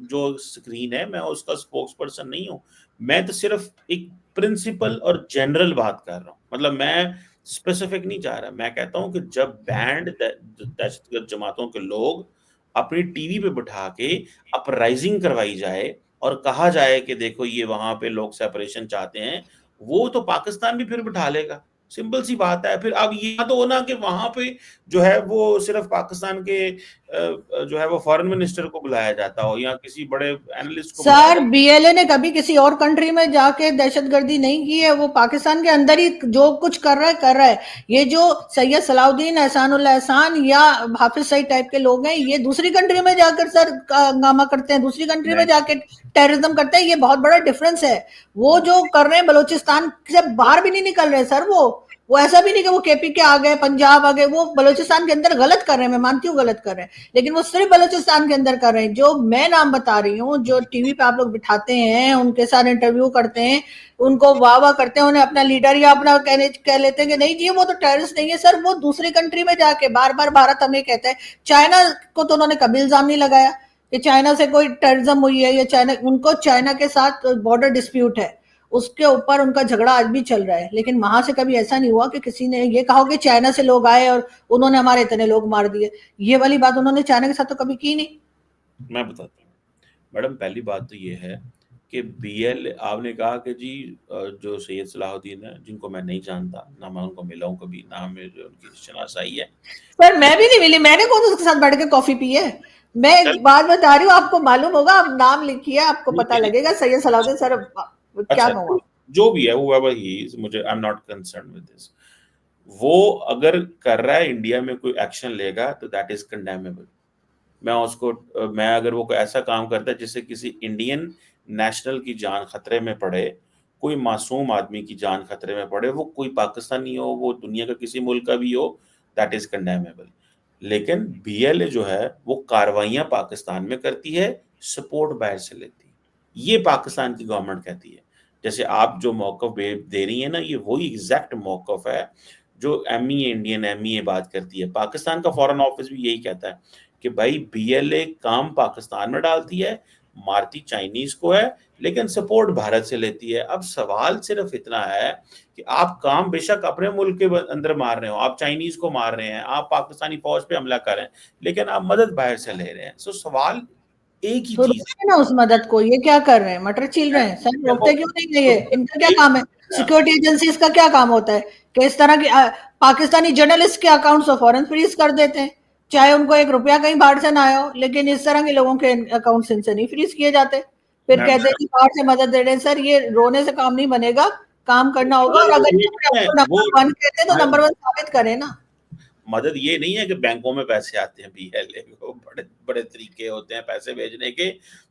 जो स्क्रीन है मैं उसका स्पोक्स पर्सन नहीं हूँ, मैं तो सिर्फ एक प्रिंसिपल और जनरल बात कर रहा हूँ, मतलब मैं स्पेसिफिक नहीं जा रहा। मैं कहता हूँ कि जब बैंड दहशतगर्द जमातों के लोग अपनी टीवी पे बिठा के अपराइजिंग करवाई जाए और कहा जाए कि देखो ये वहां पे लोग सेपरेशन चाहते हैं, वो तो पाकिस्तान भी फिर बिठा लेगा, सिंपल सी बात है। फिर अब ये तो होना कि वहां पे जो है वो सिर्फ पाकिस्तान के जो है वो फॉरेन मिनिस्टर को बुलाया जाता हो या किसी बड़े एनालिस्ट को बुलाया सर जाता बीएलए ने कभी किसी और कंट्री में जाके दहशतगर्दी नहीं की है, वो पाकिस्तान के अंदर ही जो कुछ कर रहा है कर रहा है। ये जो सैयद सलाउद्दीन एहसानुल्लाह एहसान या हाफिज सईद टाइप के लोग हैं, ये दूसरी कंट्री में जाकर सर हंगामा करते हैं, दूसरी कंट्री में मैं जाके टेररिज्म करते हैं, ये बहुत बड़ा डिफरेंस है। वो जो कर रहे हैं बलोचिस्तान से बाहर भी नहीं निकल रहे सर, वो ऐसा भी नहीं कि वो केपी के आ गए, पंजाब आ गए, वो बलोचिस्तान के अंदर गलत कर रहे हैं, मैं मानती हूँ गलत कर रहे हैं, लेकिन वो सिर्फ बलोचिस्तान के अंदर कर रहे हैं। जो मैं नाम बता रही हूँ, जो टीवी पे आप लोग बिठाते हैं, उनके साथ इंटरव्यू करते हैं, उनको वाह वाह करते हैं, उन्हें अपना लीडर या अपना कह लेते हैं कि नहीं जी वो तो टेररिस्ट नहीं है। सर वो दूसरी कंट्री में जाके बार बार भारत हमें कहता है, चाइना को तो उन्होंने कभी इल्जाम नहीं लगाया कि चाइना से कोई टेररिज्म हुई है, या चाइना, उनको चाइना के साथ बॉर्डर डिस्प्यूट है, उसके ऊपर उनका झगड़ा आज भी चल रहा है, लेकिन वहां से कभी ऐसा नहीं हुआ कि किसी ने ये कहा कि चाइना से लोग आए और उन्होंने हमारे इतने लोग मार दिए। ये वाली बात उन्होंने चाइना के साथ तो कभी की नहीं। मैं बताता हूँ मैडम, पहली बात तो ये है कि बीएल आपने कहा कि जी जो सैयद सलाहुद्दीन है, जिनको मैं नहीं जानता, ना मैं उनको मिला हूँ कभी, ना मेरे उनकी शनासाई है। सर मैं भी नहीं मिली, मैंने कौन उसके साथ बैठ के कॉफी पी है? मैं चल एक बात बता रही हूँ, आपको मालूम होगा, आप नाम लिखिए आपको ठीक पता है लगेगा सैयद सलाउद्दीन सर क्या अच्छा, नाम हुआ। जो भी है whoever he is, मुझे आई am not concern with this. वो अगर कर रहा है इंडिया में कोई एक्शन लेगा तो दैट इज कंडेमेबल। मैं उसको मैं अगर वो कोई ऐसा काम करता है जिससे किसी इंडियन नेशनल की जान खतरे में पड़े, कोई मासूम आदमी की जान खतरे में पड़े, वो कोई पाकिस्तानी हो, वो दुनिया का किसी मुल्क का भी हो, दैट इज कंडेमेबल। लेकिन बीएलए जो है वो कार्रवाइयां पाकिस्तान में करती है, सपोर्ट बाहर से लेती है, ये पाकिस्तान की गवर्नमेंट कहती है, जैसे आप जो मौक़िफ़ दे रही हैं ना, ये वही एग्ज़ैक्ट मौक़िफ़ है जो एमईए, इंडियन एमईए बात करती है। पाकिस्तान का फ़ॉरेन ऑफ़िस भी यही कहता है कि भाई बीएलए काम पाकिस्तान में डालती है, मारती चाइनीज़ को है, लेकिन सपोर्ट भारत से लेती है। अब सवाल सिर्फ़ इतना है कि आप काम बेशक अपने मुल्क के अंदर मार रहे हो, आप चाइनीज़ को मार रहे हैं, आप पाकिस्तानी फ़ौज पे हमला कर रहे हैं, लेकिन आप मदद बाहर से ले रहे हैं। सो सवाल एक ही तो चीज़ रोके ना उस मदद को, ये क्या कर रहे हैं? मटर छील रहे हैं? सर देखो, रोकते क्यों नहीं है तो ये? इनका क्या काम है? एक सिक्योरिटी एजेंसीज़ का क्या काम होता है कि इस तरह की पाकिस्तानी जर्नलिस्ट के अकाउंट्स को फौरन फ्रीज़ कर देते हैं, चाहे उनको ₹1 कहीं बाहर से ना आया हो, लेकिन इस तरह के लोगों के अकाउंट्स इनसे नहीं फ्रीज़ किए जाते। फिर मैम कहते हैं कि बाहर से मदद दे रहे हैं। सर ये रोने से काम नहीं बनेगा, काम करना होगा, और मदद अगर ये ये अपने नहीं आप है, को वो नंबर 1 कहते हैं तो नंबर 1 साबित करें ना। मदद ये नहीं है कि बैंकों में पैसे आते हैं बीएलए को, बड़े बड़े तरीके होते हैं पैसे भेजने के।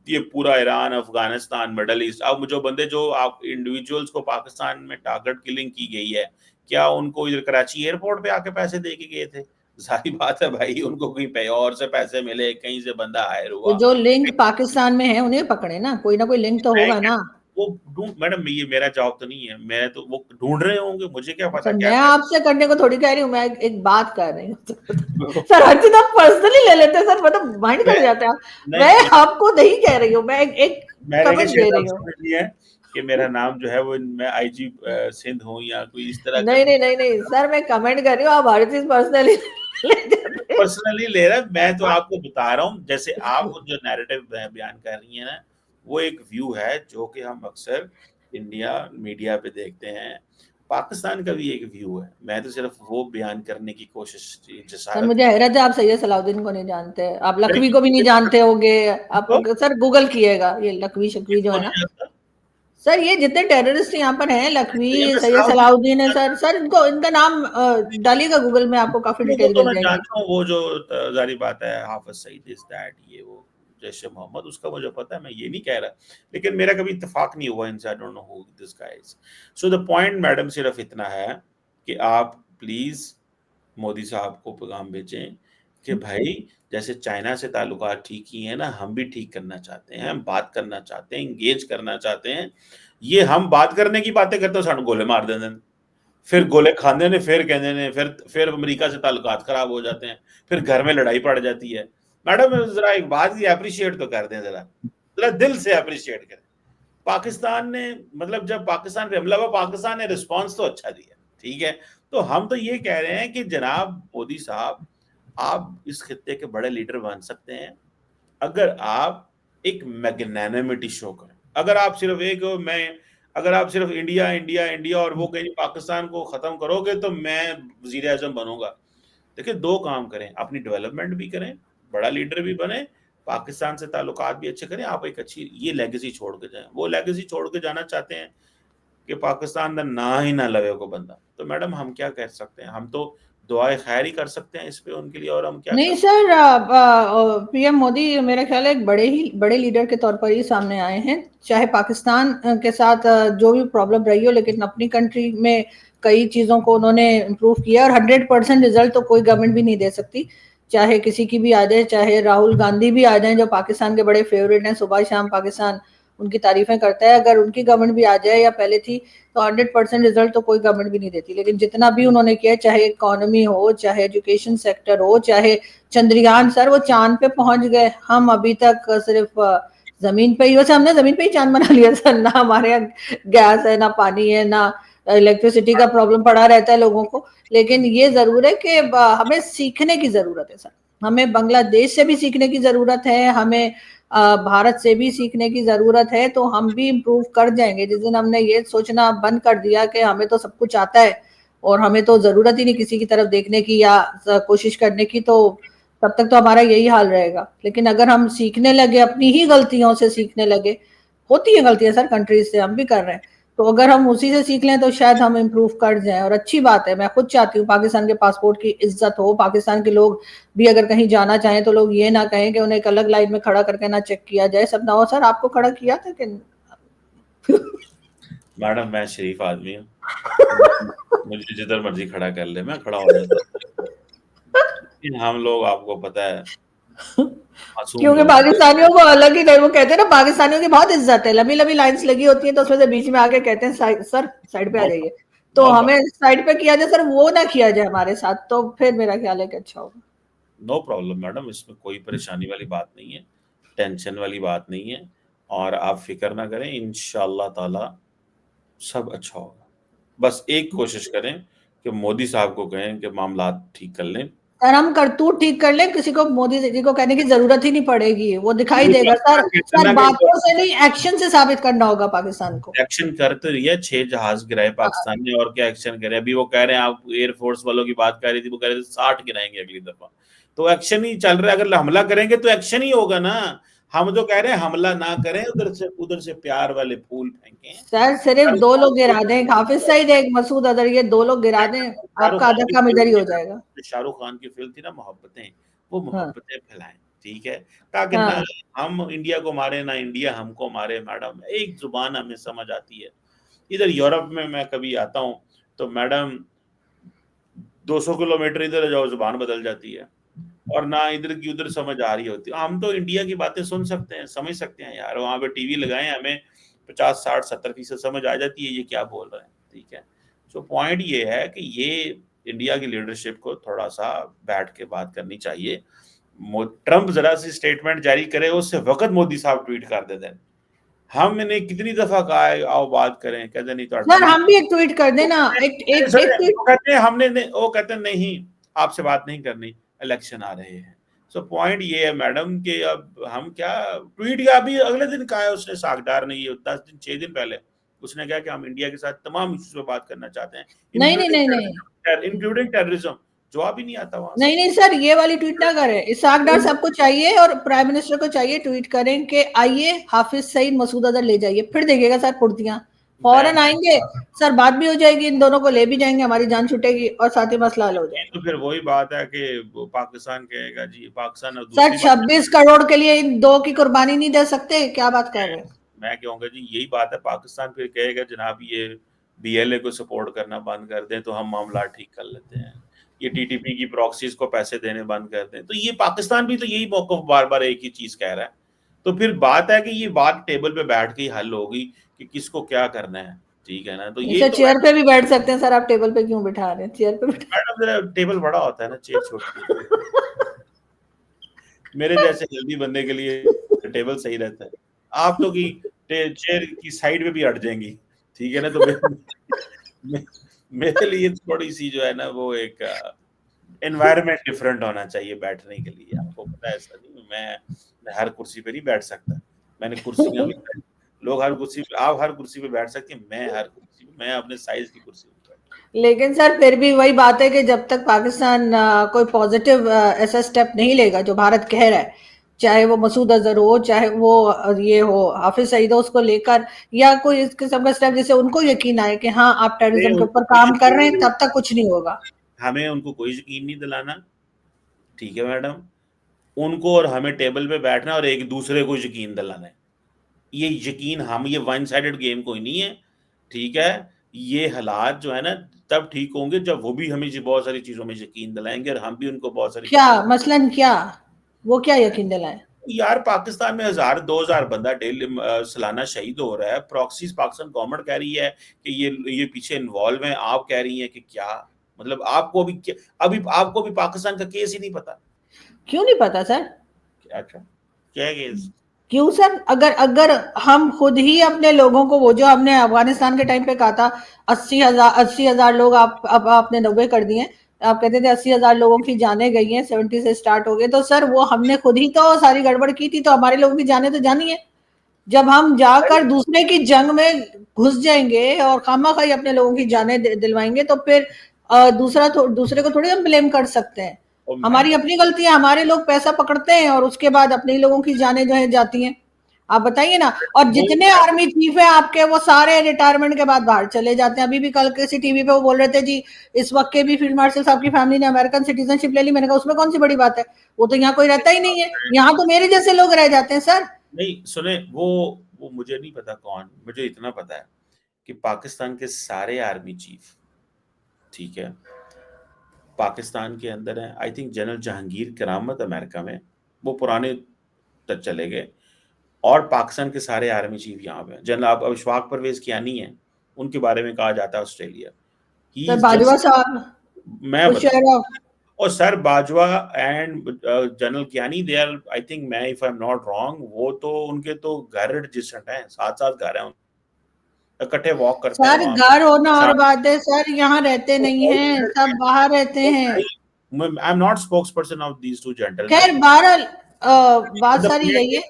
ये पूरा ईरान, अफगानिस्तान, मिडल ईस्ट, अब जो बंदे जो आप इंडिविजुअल्स को पाकिस्तान में टारगेट किलिंग की गई है, क्या उनको इधर कराची एयरपोर्ट पे आके पैसे दे के गए थे? जाहिर बात है भाई, उनको कहीं पे और से पैसे मिले, कहीं से बंदा हायर तो हुआ। जो लिंक पाकिस्तान में है उन्हें पकड़े ना, कोई ना कोई लिंक तो होगा ना। वो ढूँढ मैडम, ये मेरा जॉब तो नहीं है, मैं तो वो ढूँढ रहे होंगे, मुझे क्या पता सर क्या मैं कर आपसे करने को थोड़ी कह रही हूँ, मैं एक बात कर रही हूँ। वो सर हर चीज आप पर्सनली ले लेते हैं सर, मतलब माइंड मैं कर जाते हैं आप। नहीं, मैं आपको नहीं कह रही हूँ, मैं एक मैंने क्या कमेंट दे शायद रही आप हूँ। समझ लिया है कि मेरा नाम जो है वो मैं आईजी सिंध हूँ या कोई इस तरह का। नहीं नहीं नहीं नहीं सर, मैं कमेंट कर रही हूँ, आप हर चीज पर्सनली ले जाते हैं। पर्सनली ले रहा है, मैं तो आपको बता रहा हूँ, जैसे आप जो नैरेटिव बयान कर रही हैं ना, वो एक व्यू है जो कि हम अक्सर इंडिया मीडिया पे देखते हैं। पाकिस्तान का भी एक व्यू है, मैं तो सिर्फ वो बयान करने की कोशिश, सर जसारत मुझे हैरत है, आप सैयद सलाउद्दीन को नहीं जानते, आप लखवी को भी नहीं नहीं, जानते होंगे। आप तो सर गूगल किएगा, ये लखवी शकवी जो किसको है नहीं ना। जानता? सर ये जितने टेररिस्ट यहाँ पर हैं, लखवी, सैयद सैयद सलाहुद्दीन सलाउद्दीन है सर। सर इनको, इनका नाम डालिएगा गूगल में, आपको काफी वो डिटेल तो मिल मैं जाएगी। जानता हूँ, वो जो जारी बात है, हाफिज सईद इज दैट, ये वो जैश ए मोहम्मद, उसका मुझे पता है, मैं ये नहीं कह रहा, लेकिन मेरा कभी इत्तेफाक नहीं हुआ इनसे। I don't know who this guy is. So the point madam सिर्फ इतना है कि आप प्लीज मोदी साहब को पैगाम भेजें कि भाई, जैसे चाइना से ताल्लुकात ठीक ही है ना, हम भी ठीक करना चाहते हैं, हम बात करना चाहते हैं, इंगेज करना चाहते हैं। ये हम बात करने की बातें करते हो, सानू गोले मार देंगे, फिर गोले खांदे ने, फिर कहते ने, फिर अमेरिका से ताल्लुकात खराब हो जाते हैं, फिर घर में लड़ाई पड़ जाती है। मैडम जरा एक बात की अप्रिशिएट तो कर दें, जरा जरा दिल से अप्रिशिएट करें। पाकिस्तान ने, मतलब जब पाकिस्तान पे हमला हुआ, पाकिस्तान ने रिस्पॉन्स तो अच्छा दिया, ठीक है। तो हम तो ये कह रहे हैं कि जनाब मोदी साहब, आप इस खित्ते के बड़े लीडर बन सकते हैं अगर आप एक मैग्नानिमिटी शो करें। अगर आप सिर्फ एक मैं अगर आप सिर्फ इंडिया इंडिया इंडिया और वो कहीं पाकिस्तान को खत्म करोगे तो मैं वजीर आजम बनूंगा। देखिए, दो काम करें, अपनी डेवलपमेंट भी करें, बड़ा लीडर भी बने, पाकिस्तान से ताल्लुकात भी अच्छे करें, आप एक अच्छी ये लेगेसी छोड़ के जाएं। वो लेगेसी छोड़ के जाना चाहते हैं कि पाकिस्तान का ना ही ना लगे को बंदा, तो मैडम हम क्या कर सकते हैं? हम तो दुआए खैर ही कर सकते हैं इस पे उनके लिए, और हम क्या नहीं कर। सर, पीएम मोदी मेरा ख्याल है एक बड़े लीडर के तौर पर ही सामने आए हैं। चाहे पाकिस्तान के साथ जो भी प्रॉब्लम रही हो, लेकिन अपनी कंट्री में कई चीज़ों को उन्होंने इम्प्रूव किया, और 100% रिजल्ट तो कोई गवर्नमेंट भी नहीं दे सकती, चाहे किसी की भी आ जाए, चाहे राहुल गांधी भी आ जाए जो पाकिस्तान के बड़े फेवरेट हैं, सुबह शाम पाकिस्तान उनकी तारीफें करता है। अगर उनकी गवर्नमेंट भी आ जाए या पहले थी, तो 100% रिजल्ट तो कोई गवर्नमेंट भी नहीं देती। लेकिन जितना भी उन्होंने किया, चाहे इकोनॉमी हो, चाहे एजुकेशन सेक्टर हो, चाहे चंद्रयान, सर वो चांद पे पहुंच गए, हम अभी तक सिर्फ जमीन पे ही। वैसे हमने जमीन पे ही चांद बना लिया सर, ना हमारे यहाँ गैस है, ना पानी है, ना इलेक्ट्रिसिटी का प्रॉब्लम पड़ा रहता है लोगों को। लेकिन ये जरूर है कि हमें सीखने की जरूरत है सर, हमें बांग्लादेश से भी सीखने की जरूरत है, हमें भारत से भी सीखने की जरूरत है, तो हम भी इम्प्रूव कर जाएंगे। जिस दिन हमने ये सोचना बंद कर दिया कि हमें तो सब कुछ आता है और हमें तो जरूरत ही नहीं किसी की तरफ देखने की या कोशिश करने की, तो तब तक तो हमारा यही हाल रहेगा। लेकिन अगर हम सीखने लगे, अपनी ही गलतियों से सीखने लगे, होती है गलतियां सर कंट्रीज से, हम भी कर रहे हैं, तो अगर हम उसी से सीख लें तो शायद हम इम्प्रूव कर जाएं। और अच्छी बात है, मैं खुद चाहती हूँ पाकिस्तान के पासपोर्ट की इज्जत हो, पाकिस्तान के लोग भी अगर कहीं जाना चाहें तो लोग ये ना कहें कि उन्हें एक अलग लाइन में खड़ा करके ना चेक किया जाए। सब ना हो सर, आपको खड़ा किया था कि मैडम मैं शरीफ आदमी हूँ, मुझे जिधर मर्जी खड़ा कर ले, मैं खड़ा हो जाता हूँ। लेकिन हम लोग, आपको पता है, मासूम क्योंकि लोग हैं। पाकिस्तानियों को अलग ही नहीं, वो कहते हैं ना पाकिस्तानियों की बहुत इज्जत है, लंबी लंबी लाइंस लगी होती है तो उसमें से बीच में आके कहते हैं सर साइड पे आ नो जाइए, तो नो हमें साइड पे किया जाए सर, वो ना किया जाए हमारे साथ, तो फिर मेरा ख्याल है कि अच्छा होगा। नो प्रॉब्लम मैडम, इसमें कोई परेशानी वाली बात नहीं है, टेंशन वाली बात नहीं है। और आप फिक्र ना करें, इंशाल्लाह ताला सब अच्छा होगा। बस एक कोशिश करें कि मोदी साहब को कहें कि मामला ठीक कर लें। सर हम करतूत ठीक कर ले, किसी को मोदी जी को कहने की जरूरत ही नहीं पड़ेगी, वो दिखाई ये तो देगा सर। अच्छा कहते हैं सर ना कि बातों से नहीं, एक्शन से साबित करना होगा पाकिस्तान को। एक्शन कर तो रही है, 6 जहाज गिराए हाँ, पाकिस्तान ने, और क्या एक्शन करे? अभी वो कह रहे हैं, आप एयरफोर्स वालों की बात कर रही थी, वो कह रहे थे 60 गिराएंगे अगली दफा। तो एक्शन ही चल रहा है, अगर हमला करेंगे तो एक्शन ही होगा ना। हम तो कह रहे हैं हमला ना करें, उधर से प्यार वाले फूल फेंकें। सर सिर्फ शाहरुख दो खान लोग की गिरा दें, एक हाफिज सईद एक मसूद अजहर, ये दो लोग गिरा दें, शाहरुख आपका खान आधा की काम फिल्म इधर ही थी हो ना, जाएगा। शाहरुख खान की फिल्म थी ना मोहब्बतें, वो हाँ मोहब्बतें फैलाएं। ठीक है, ताकि ना हाँ हम इंडिया को मारे ना इंडिया हमको मारे। मैडम, एक जुबान हमें समझ आती है। इधर यूरोप में मैं कभी आता हूँ तो मैडम 200 किलोमीटर इधर जाओ जुबान बदल जाती है, और ना इधर की उधर समझ आ रही होती है। हम तो इंडिया की बातें सुन सकते हैं, समझ सकते हैं यार, वहां पे टीवी लगाए, हमें 50 60 70% समझ आ जाती है ये क्या बोल रहे हैं। ठीक है, तो पॉइंट ये है कि ये इंडिया की लीडरशिप को थोड़ा सा बैठ के बात करनी चाहिए। ट्रंप जरा सी स्टेटमेंट जारी करे, उससे वक्त मोदी साहब ट्वीट कर देते हैं। हमने कितनी दफा कहा है आओ बात करें, कहते नहीं, तो सर नहीं। हम भी एक ट्वीट कर देना, एक ट्वीट। वो कहते हैं हमने नहीं, वो कहते हैं नहीं, आपसे बात नहीं करनी, इलेक्शन आ रहे हैं। सो पॉइंट ये है मैडम कि अब हम क्या ट्वीट, या अभी अगले दिन कहा है उसने, सागदार ने, ये 10 दिन 6 दिन पहले उसने कहा कि हम इंडिया के साथ तमाम इश्यूज पे बात करना चाहते हैं, नहीं नहीं नहीं नहीं इंक्लूडिंग टेररिज्म। जवाब ही नहीं आता वहां से। नहीं नहीं सर, ये वाली ट्वीट ना करें, इसहाक डार सबको चाहिए और प्राइम मिनिस्टर को चाहिए ट्वीट करें कि आइए हाफिज सईद मसूद अजहर ले जाइए, फिर देखिएगा सर फुर्तियां मैं फौरन आएंगे। सर बात भी हो जाएगी, इन दोनों को ले भी जाएंगे, हमारी जान छूटेगी और साथ ही मसला हल हो ये जाएगा। तो फिर वही बात है कि वो पाकिस्तान कहेगा जी, पाकिस्तान, और सर दूसरी बात 26 करोड़ के लिए इन दो की कुर्बानी नहीं दे सकते, क्या बात कर रहे हैं। मैं कहूँगा जी, यही बात है, पाकिस्तान फिर कहेगा जनाब ये बीएलए को सपोर्ट करना बंद कर दें तो हम मामला ठीक कर लेते हैं, ये टीटीपी की प्रॉक्सीज को पैसे देने बंद कर दें। तो ये पाकिस्तान भी तो यही मौकफ बार बार एक ही चीज कह रहा है। तो फिर बात है कि ये बात टेबल पे बैठ के ही हल होगी कि किसको क्या करना है। ठीक है ना, तो ये सर तो चेयर पे भी बैठ सकते हैं सर, आप टेबल पे क्यों बिठा रहे हैं, चेयर पे बिठा। मैडम जरा टेबल बड़ा होता है ना, चेयर छोटी होती है। मेरे जैसे हेल्दी बंदे के लिए टेबल सही रहता है। आप तो की चेयर की साइड में भी हट जाएंगी। ठीक है ना, तो मे, मेरे लिए थोड़ी सी जो है ना, वो एक एनवायरनमेंट डिफरेंट होना चाहिए बैठने के लिए। आपको पता है, ऐसा नहीं मैं हर कुर्सी पे नहीं बैठ सकता। मैंने कुर्सियां भी, लोग हर कुर्सी पे, आप हर कुर्सी पे बैठ सकते हैं, मैं हर कुर्सी पे, मैं अपने साइज की कुर्सी पे बैठ। लेकिन सर फिर भी वही बात है कि जब तक पाकिस्तान कोई पॉजिटिव ऐसा स्टेप नहीं लेगा जो भारत कह रहा है, चाहे वो मसूद अजहर हो, चाहे वो ये हो हाफिज सईद हो, उसको लेकर या कोई इस किस्म का स्टेप जिससे उनको यकीन आए कि हाँ आप हमें टेररिज्म के उनको ऊपर कोई काम कर यकीन रहे हैं, नहीं तब तक दिलाना, कुछ नहीं होगा। हमें उनको कोई यकीन नहीं दिलाना। ठीक है मैडम, उनको और हमें टेबल पे बैठना है और एक दूसरे को यकीन दिलाना है। ये यकीन, हम ये वन साइडेड गेम कोई नहीं है। ठीक है, ये हालात जो है ना तब ठीक होंगे जब वो भी हमें बहुत सारी चीजों में यकीन दिलाएंगे और हम भी उनको बहुत सारी क्या चीजों में। मसलन क्या, वो क्या यकीन दिलाएं। यार पाकिस्तान में 1000 2000 बंदा डेली सालाना शहीद हो रहा है, प्रॉक्सीज पाकिस्तान गवर्नमेंट कह रही है कि ये पीछे इन्वॉल्व है, आप कह रही हैं कि क्या मतलब, आपको अभी आपको भी पाकिस्तान का केस ही नहीं पता। क्यों नहीं पता सर। क्या क्या क्या केस? क्यों सर, अगर अगर हम खुद ही अपने लोगों को, वो जो हमने अफगानिस्तान के टाइम पे कहा था 80,000 लोग, आप अब आपने 90 कर दिए, आप कहते थे 80,000 लोगों की जाने गई हैं, 70 से स्टार्ट हो गए, तो सर वो हमने खुद ही तो सारी गड़बड़ की थी, तो हमारे लोगों की जाने तो जानी है। जब हम जाकर दूसरे की जंग में घुस जाएंगे और खामा खाई अपने लोगों की जाने दिलवाएंगे, तो फिर दूसरे को थोड़ी हम ब्लेम कर सकते हैं। और हमारी मैडम, अपनी गलती है, हमारे लोग पैसा पकड़ते हैं और उसके बाद अपने ही लोगों की जाने जो है जाती हैं। आप बताइए ना। और वो जितने आर्मी चीफ है आपके, वो सारे रिटायरमेंट के बाद बाहर चले जाते हैं। अभी भी कल किसी टीवी पे वो बोल रहे थे जी, इस वक्त के भी फील्ड मार्शल साहब की फैमिली ने अमेरिकन सिटीजनशिप ले ली। मैंने कहा उसमें कौन सी बड़ी बात है, वो तो यहाँ कोई रहता ही नहीं है, यहाँ तो मेरे जैसे लोग रह जाते हैं सर। नहीं सुने, वो मुझे नहीं पता कौन, मुझे इतना पता है कि पाकिस्तान के सारे आर्मी चीफ, ठीक है, पाकिस्तान के अंदर है। आई थिंक जनरल जहांगीर करामत अमेरिका में, वो पुराने तक चले गए। और पाकिस्तान के सारे आर्मी चीफ यहाँ पे जनरल आप अशफाक परवेज कियानी है, उनके बारे में कहा जाता है ऑस्ट्रेलिया, ही सर इज बाजवा जस्ट, साहब, मैं वो बता, शेर ऑफ, और sir Bajwa and general Kiyani they are, I think, मैं if I am not wrong, वो तो उनके तो घर एडजस्टेंट हैं, साथ साथ घर हैं, इकट्ठे वॉक करते हैं सर वहां पे घर होना और शाम बात है सर, यहाँ रहते नहीं हैं, सब बाहर रहते हैं। को। आई am not spokes person of these two खैर जेंटलमैन। बहरहाल बात सारी यही है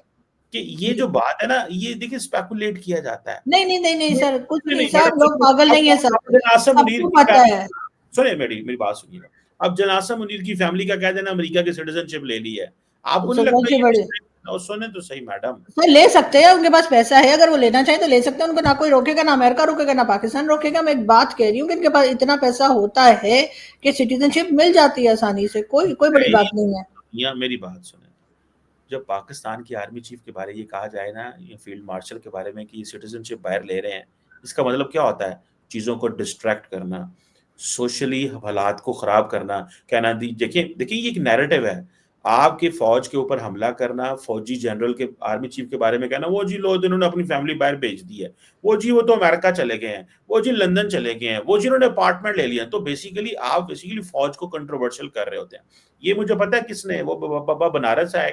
कि ये जो बात है ना, ये देखिए स्पेकुलेट किया जाता है। नहीं नहीं नहीं नहीं सर, कुछ नहीं नहीं, नहीं सब मैडम लोग सुनिए, पागल नहीं है सर, अब जनासा मुनीर सबको की पता फैमिली, है। सुनिए मेरी मेरी बात सुनिएगा, अब जनासा मुनीर की फैमिली का कह देना अमेरिका की सिटीजनशिप ले ली है, आपको नहीं सर कौन लगता सी ये बड़ी, मिस्टेक? और सुने तो सही मैडम, सर ले सकते हैं, उनके पास पैसा है, अगर वो लेना चाहे तो ले सकते हैं, उनको ना कोई रोकेगा, ना अमेरिका रोकेगा, ना पाकिस्तान रोकेगा। मैं एक बात कह रही हूँ कि इनके पास इतना पैसा होता है कि सिटीजनशिप मिल जाती है आसानी से, कोई कोई बड़ी बात नहीं है। या मेरी बात सुने, जब पाकिस्तान की आर्मी चीफ के बारे में ये कहा जाए ना, ये फील्ड मार्शल के बारे में कि सिटीजनशिप बाहर ले रहे हैं, इसका मतलब क्या होता है? चीज़ों को डिस्ट्रैक्ट करना, सोशली हालात को ख़राब करना, कहना दी देखिए देखिए ये एक नैरेटिव है, आपके फ़ौज के ऊपर हमला करना, फ़ौजी जनरल के आर्मी चीफ के बारे में कहना, वो जी लो इन्होंने अपनी फैमिली बाहर भेज दी है, वो जी वो तो अमेरिका चले गए हैं, वो जी लंदन चले गए हैं, वो जी उन्होंने अपार्टमेंट ले लिया है। तो बेसिकली आप बेसिकली फ़ौज को कंट्रोवर्शियल कर रहे होते हैं। ये मुझे पता है किसने, वो बाबा बनारस है,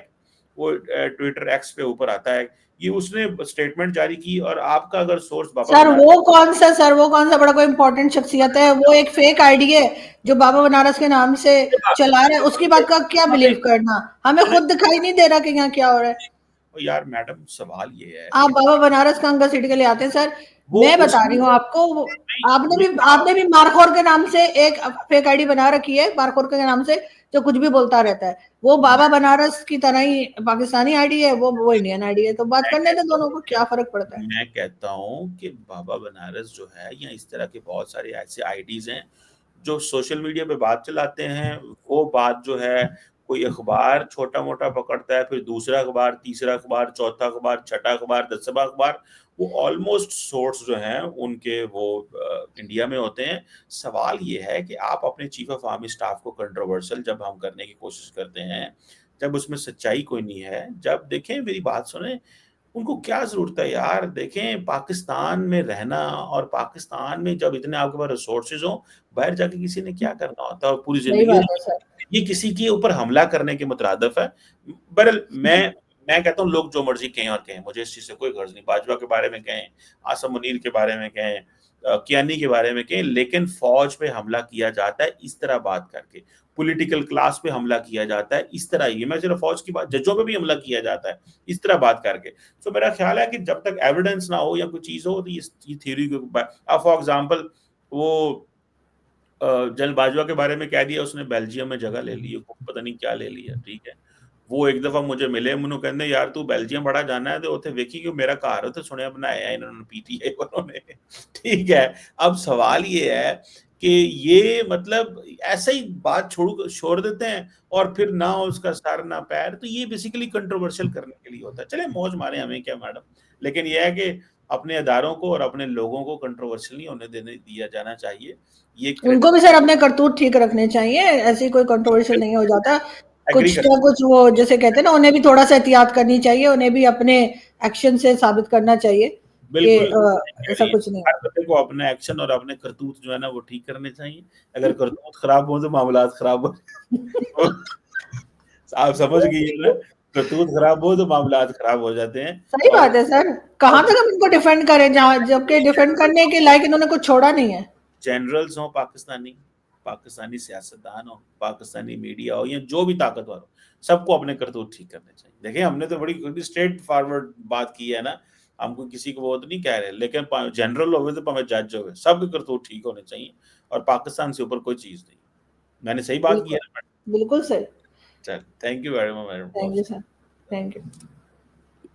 वो ट्विटर एक्स पे ऊपर आता है, ये उसने स्टेटमेंट जारी की, और आपका अगर सोर्स बाबा सर बनारस, वो कौन सा, सर वो कौन सा बड़ा कोई इंपॉर्टेंट शख्सियत है? वो एक फेक आईडी है जो बाबा बनारस के नाम से चला रहे हैं, उसकी बात का क्या बिलीव करना? हमें खुद दिखाई नहीं दे रहा कि यहाँ क्या हो रहा है। यार मैडम सवाल ये है आप कि बाबा बनारस का अंगा सीट के ले आते हैं सर। वो मैं बता उसमें रही हूँ आपको, नहीं, आपने भी मारखोर के नाम से एक फेक आईडी बना रखी है, मारखोर के नाम से, जो कुछ भी बोलता रहता है। वो बाबा बनारस की तरह ही पाकिस्तानी आईडी है, वो इंडियन आईडी है, तो बात मैं करने दे, कहता दोनों को क्या फर्क पड़ता है? मैं कहता हूँ कि बाबा बनारस जो है, या इस तरह के बहुत सारे ऐसे आईडीज हैं जो सोशल मीडिया पे बात चलाते हैं, वो बात जो है, कोई अखबार छोटा मोटा पकड़ता है, फिर दूसरा अखबार, तीसरा अखबार, चौथा अखबार, छठा अखबार, 10वां अखबार, वो ऑलमोस्ट सोर्स जो हैं उनके वो इंडिया में होते हैं। सवाल ये है कि आप अपने चीफ ऑफ आर्मी स्टाफ को कंट्रोवर्शियल जब हम करने की कोशिश करते हैं, जब उसमें सच्चाई कोई नहीं है, जब देखें मेरी बात सुने, उनको क्या ज़रूरत है यार? देखें पाकिस्तान में रहना, और पाकिस्तान में जब इतने आपके पास रिसोर्सेज़ हों, बाहर जाके किसी ने क्या करना होता है पूरी सही ज़िंदगी? बात है सर। ये किसी के ऊपर हमला करने के मुतरादिफ है। बहरहाल मैं कहता हूँ लोग जो मर्ज़ी कहें और कहें, मुझे इस चीज़ से कोई गर्ज़ नहीं। बाजवा के बारे में कहें, आसिम मुनीर के बारे में कहें, कियानी के बारे में कहें, लेकिन फ़ौज पे हमला किया जाता है इस तरह बात करके। पॉलिटिकल क्लास पे हमला किया जाता है इस तरह ही। मैं सिर्फ फ़ौज की बात, जजों पे भी हमला किया जाता है इस तरह बात करके। तो मेरा ख्याल है कि जब तक एविडेंस ना हो या कोई चीज़ हो, तो ये थ्योरी को फॉर एग्ज़ाम्पल वो जनरल बाजवा के बारे में कह दिया उसने बेल्जियम में जगह ले ली है, पता नहीं क्या ले लिया, ठीक है। वो एक दफा मुझे मिले, मैनू कहंदे यार तू बेल्जियम बड़ा जाना है, तो उत्थे वेखी कि मेरा घर उत्थे सुनिया बनाया है इन्होंने पीटीआई वालों ने। ठीक है। अब सवाल ये है कि ये मतलब ऐसे ही बात छोड़ देते हैं, और फिर ना उसका सर ना पैर, तो ये बेसिकली कंट्रोवर्शियल करने के लिए होता है। चले मौज मारे, हमें क्या मैडम, लेकिन ये है कि अपने अदारों को और अपने लोगों को कंट्रोवर्शियल नहीं होने देने दिया जाना चाहिए। ये उनको क्रेडिट भी सर अपने करतूत ठीक रखने चाहिए, ऐसे कोई कंट्रोवर्शियल नहीं हो जाता। एग्री कुछ कर, तो कुछ वो जैसे कहते हैं ना, उन्हें भी थोड़ा सा एहतियात करनी चाहिए, उन्हें भी अपने एक्शन से साबित करना चाहिए कि बिल्कुल ऐसा कुछ नहीं हर है। बंदे को अपने एक्शन और अपने करतूत जो है ना वो ठीक करने चाहिए। अगर करतूत खराब हो तो मामलात खराब हो। आप समझ गई है ना, करतूत खराब हो तो मामलात खराब हो जाते हैं। सही और बात है सर। कहाँ तक हम इनको डिफेंड करें, जहाँ जबकि डिफेंड करने के लायक इन्होंने कुछ छोड़ा नहीं है। जनरल्स हो पाकिस्तानी, पाकिस्तानी सियासतदान हो, पाकिस्तानी मीडिया हो, या जो भी ताकतवर हो, सबको अपने करतूत ठीक करने चाहिए। देखिए हमने तो बड़ी स्ट्रेट फॉरवर्ड बात की है ना, हम कोई किसी को वो तो नहीं कह रहे, लेकिन जनरल हो तो भाਵੇਂ जज हो, सबके करतूत ठीक होने चाहिए, और पाकिस्तान से ऊपर कोई चीज नहीं। मैंने सही बात की बिल्कुल, है ना? बिल्कुल सही। चल thank you very much thank you madam. Sir. Thank you.